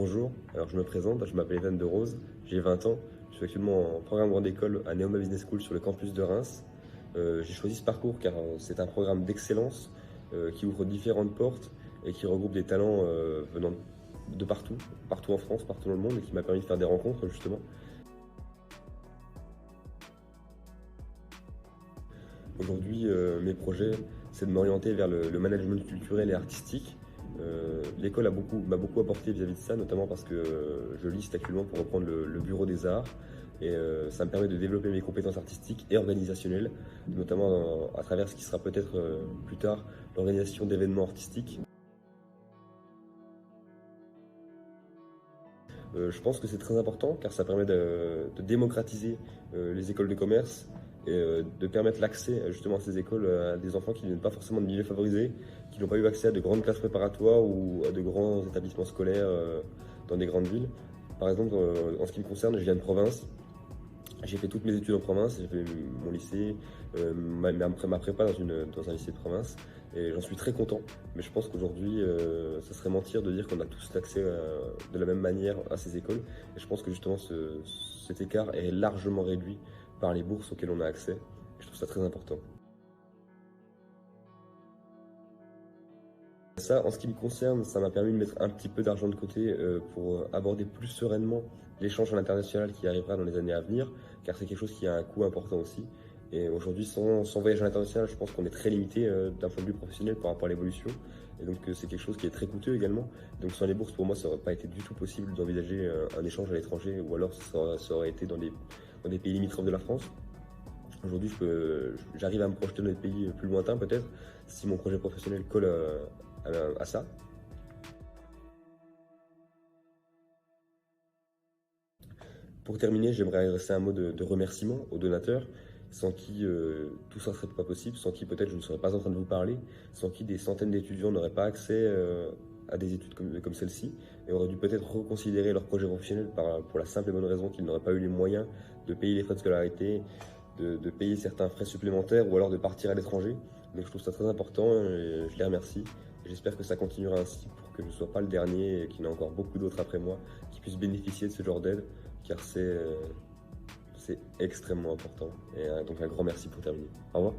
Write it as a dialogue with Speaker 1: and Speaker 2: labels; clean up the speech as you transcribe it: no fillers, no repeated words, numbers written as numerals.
Speaker 1: Bonjour, alors je me présente, je m'appelle Ethan de Rose, j'ai 20 ans, je suis actuellement en programme grande école à Neoma Business School sur le campus de Reims. J'ai choisi ce parcours car c'est un programme d'excellence qui ouvre différentes portes et qui regroupe des talents venant de partout, partout en France, partout dans le monde et qui m'a permis de faire des rencontres justement. Aujourd'hui, mes projets, c'est de m'orienter vers le management culturel et artistique. L'école m'a beaucoup apporté vis-à-vis de ça, notamment parce que je liste actuellement pour reprendre le bureau des arts. Et ça me permet de développer mes compétences artistiques et organisationnelles, notamment à travers ce qui sera peut-être plus tard l'organisation d'événements artistiques. Je pense que c'est très important car ça permet de démocratiser les écoles de commerce et de permettre l'accès justement à ces écoles à des enfants qui ne viennent pas forcément de milieux favorisés, qui n'ont pas eu accès à de grandes classes préparatoires ou à de grands établissements scolaires dans des grandes villes. Par exemple, en ce qui me concerne, je viens de province. J'ai fait toutes mes études en province, j'ai fait mon lycée, ma prépa dans un lycée de province, et j'en suis très content. Mais je pense qu'aujourd'hui, ça serait mentir de dire qu'on a tous accès de la même manière à ces écoles. Et je pense que justement, cet écart est largement réduit par les bourses auxquelles on a accès. Et je trouve ça très important. Ça, en ce qui me concerne, ça m'a permis de mettre un petit peu d'argent de côté pour aborder plus sereinement l'échange à l'international qui arrivera dans les années à venir, car c'est quelque chose qui a un coût important aussi. Et aujourd'hui, sans voyage à l'international, je pense qu'on est très limité d'un point de vue professionnel par rapport à l'évolution. Et donc, c'est quelque chose qui est très coûteux également. Donc, sans les bourses, pour moi, ça n'aurait pas été du tout possible d'envisager un échange à l'étranger, ou alors ça aurait été dans des pays limitrophes de la France. Aujourd'hui, j'arrive à me projeter dans des pays plus lointains peut-être, si mon projet professionnel colle à ça. Pour terminer, j'aimerais adresser un mot de remerciement aux donateurs, sans qui tout ça ne serait pas possible, sans qui peut-être je ne serais pas en train de vous parler, sans qui des centaines d'étudiants n'auraient pas accès à des études comme celle-ci, et auraient dû peut-être reconsidérer leur projet professionnel pour la simple et bonne raison qu'ils n'auraient pas eu les moyens de payer les frais de scolarité, de payer certains frais supplémentaires ou alors de partir à l'étranger. Donc je trouve ça très important et je les remercie. J'espère que ça continuera ainsi pour que je ne sois pas le dernier et qu'il y en a encore beaucoup d'autres après moi qui puissent bénéficier de ce genre d'aide, car c'est extrêmement important. Et donc un grand merci pour terminer. Au revoir.